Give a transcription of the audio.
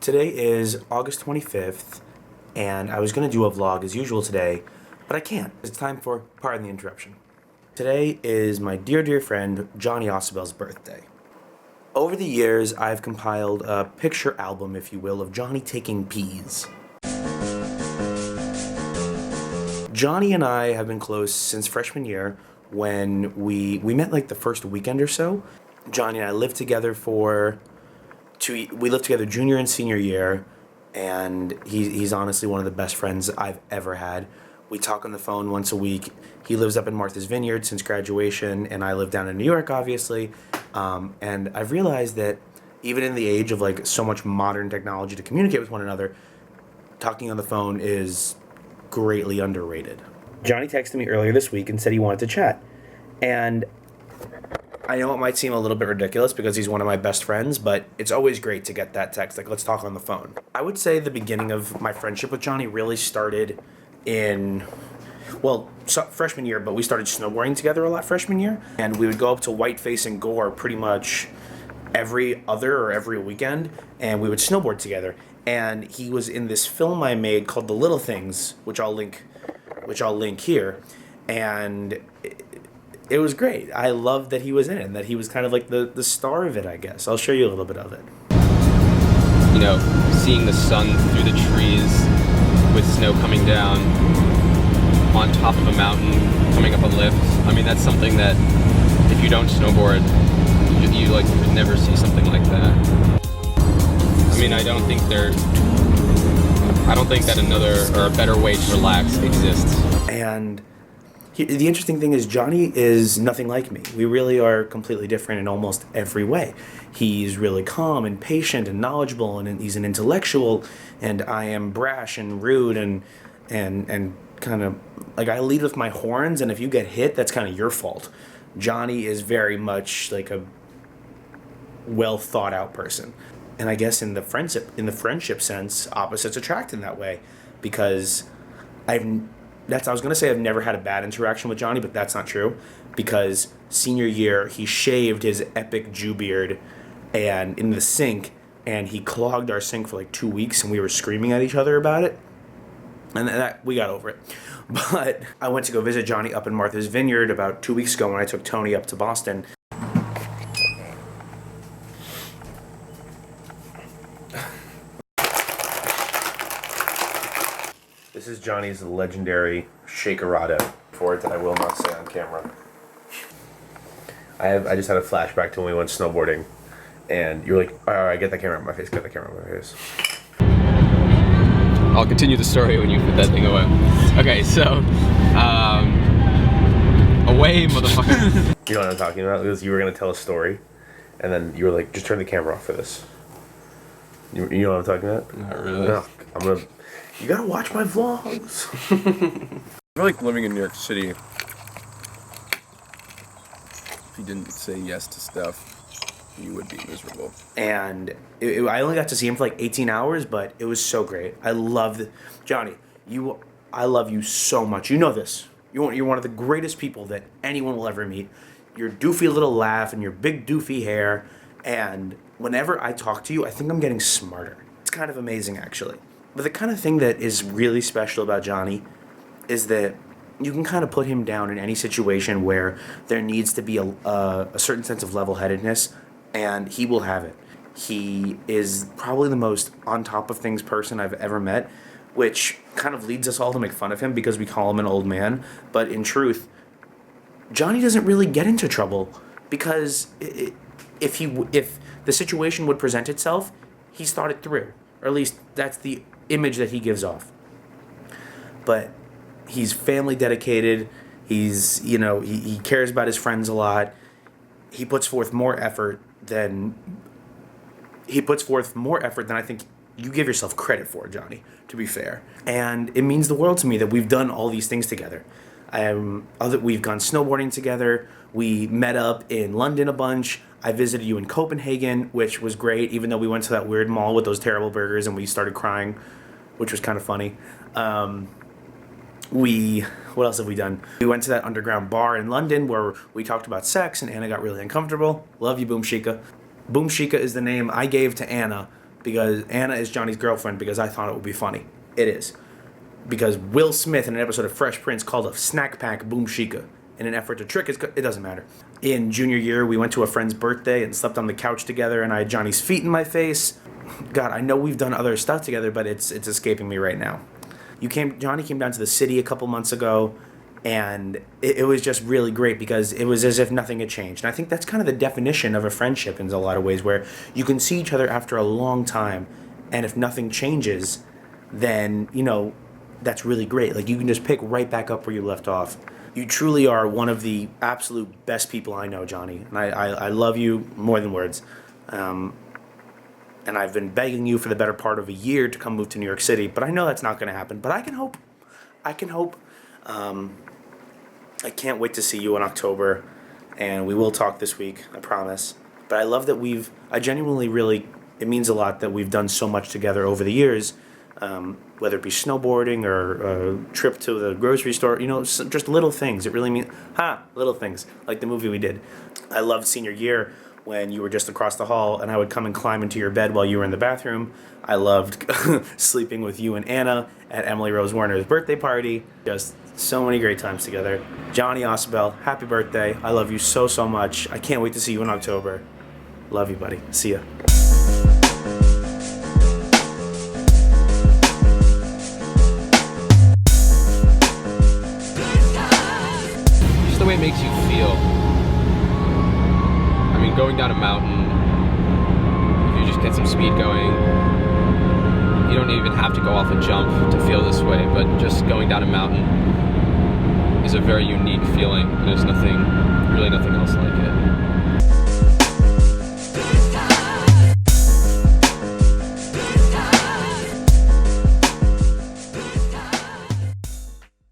Today is August 25th, and I was going to do a vlog as usual today, but I can't. It's time for Pardon the Interruption. Today is my dear friend Jonny Osabel's birthday. Over the years, I've compiled a picture album, if you will, of Jonny taking peas. Jonny and I have been close since freshman year when we met like the first weekend or so. Jonny and I lived together we lived together junior and senior year, and he's honestly one of the best friends I've ever had. We talk on the phone once a week. He lives up in Martha's Vineyard since graduation, and I live down in New York, obviously. And I've realized that even in the age of like so much modern technology to communicate with one another, talking on the phone is greatly underrated. Jonny texted me earlier this week and said he wanted to chat. And I know it might seem a little bit ridiculous because he's one of my best friends, but it's always great to get that text, like, let's talk on the phone. I would say the beginning of my friendship with Jonny really started in, freshman year, but we started snowboarding together a lot freshman year, and we would go up to Whiteface and Gore pretty much every other or every weekend, and we would snowboard together. And he was in this film I made called The Little Things, which I'll link here, and it was great. I loved that he was in it, and that he was kind of like the star of it, I guess. I'll show you a little bit of it. You know, seeing the sun through the trees with snow coming down on top of a mountain, coming up a lift. I mean, that's something that if you don't snowboard, you like would never see something like that. I mean, I don't think that another or a better way to relax exists. And the interesting thing is Jonny is nothing like me. We really are completely different in almost every way. He's really calm and patient and knowledgeable, and he's an intellectual, and I am brash and rude and kind of like I lead with my horns, and if you get hit, that's kind of your fault. Jonny is very much like a well thought out person. And I guess in the friendship sense, opposites attract in that way, because I was going to say I've never had a bad interaction with Jonny, but that's not true, because senior year, he shaved his epic Jew beard and in the sink, and he clogged our sink for like 2 weeks, and we were screaming at each other about it, and we got over it. But I went to go visit Jonny up in Martha's Vineyard about 2 weeks ago when I took Tony up to Boston. This is Jonny's legendary shakerada for it that I will not say on camera. I just had a flashback to when we went snowboarding, and you're like, all right, get that camera out of my face, get that camera out of my face. I'll continue the story when you put that thing away. Okay, so, away, motherfucker. You know what I'm talking about? Because you were going to tell a story, and then you were like, just turn the camera off for this. You know what I'm talking about? Not really. No, you gotta watch my vlogs. I feel like living in New York City, if you didn't say yes to stuff, you would be miserable. And I only got to see him for like 18 hours, but it was so great. I loved Jonny. I love you so much. You know this. You're one of the greatest people that anyone will ever meet. Your doofy little laugh and your big doofy hair. And whenever I talk to you, I think I'm getting smarter. It's kind of amazing, actually. But the kind of thing that is really special about Jonny is that you can kind of put him down in any situation where there needs to be a certain sense of level-headedness, and he will have it. He is probably the most on top of things person I've ever met, which kind of leads us all to make fun of him because we call him an old man. But in truth, Jonny doesn't really get into trouble because if the situation would present itself, he's thought it through. Or at least that's the image that he gives off. But he's family dedicated. He's, he cares about his friends a lot. He puts forth more effort than I think you give yourself credit for, Jonny, to be fair. And it means the world to me that we've done all these things together. We've gone snowboarding together. We met up in London a bunch. I visited you in Copenhagen, which was great, even though we went to that weird mall with those terrible burgers and we started crying, which was kind of funny. What else have we done? We went to that underground bar in London where we talked about sex and Anna got really uncomfortable. Love you, Boom Chica. Boom Chica is the name I gave to Anna because Anna is Johnny's girlfriend because I thought it would be funny. It is. Because Will Smith in an episode of Fresh Prince called a snack pack Boom Chica in an effort to trick his... It doesn't matter. In junior year, we went to a friend's birthday and slept on the couch together, and I had Johnny's feet in my face. God, I know we've done other stuff together, but it's escaping me right now. Johnny came down to the city a couple months ago, and it was just really great because it was as if nothing had changed. And I think that's kind of the definition of a friendship in a lot of ways, where you can see each other after a long time, and if nothing changes, then, you know, that's really great. Like, you can just pick right back up where you left off. You truly are one of the absolute best people I know, Johnny. And I love you more than words. And I've been begging you for the better part of a year to come move to New York City, but I know that's not going to happen. But I can hope. I can't wait to see you in October, and we will talk this week, I promise. But I love that I genuinely really, it means a lot that we've done so much together over the years, whether it be snowboarding or a trip to the grocery store, you know, just little things. It really means, little things, like the movie we did. I loved senior year when you were just across the hall and I would come and climb into your bed while you were in the bathroom. I loved sleeping with you and Anna at Emily Rose Warner's birthday party. Just so many great times together. Johnny Osbel, happy birthday. I love you so, so much. I can't wait to see you in October. Love you, buddy. See ya. Just the way it makes you feel. I mean, going down a mountain, if you just get some speed going, you don't even have to go off a jump to feel this way, but just going down a mountain is a very unique feeling. There's really nothing else like it.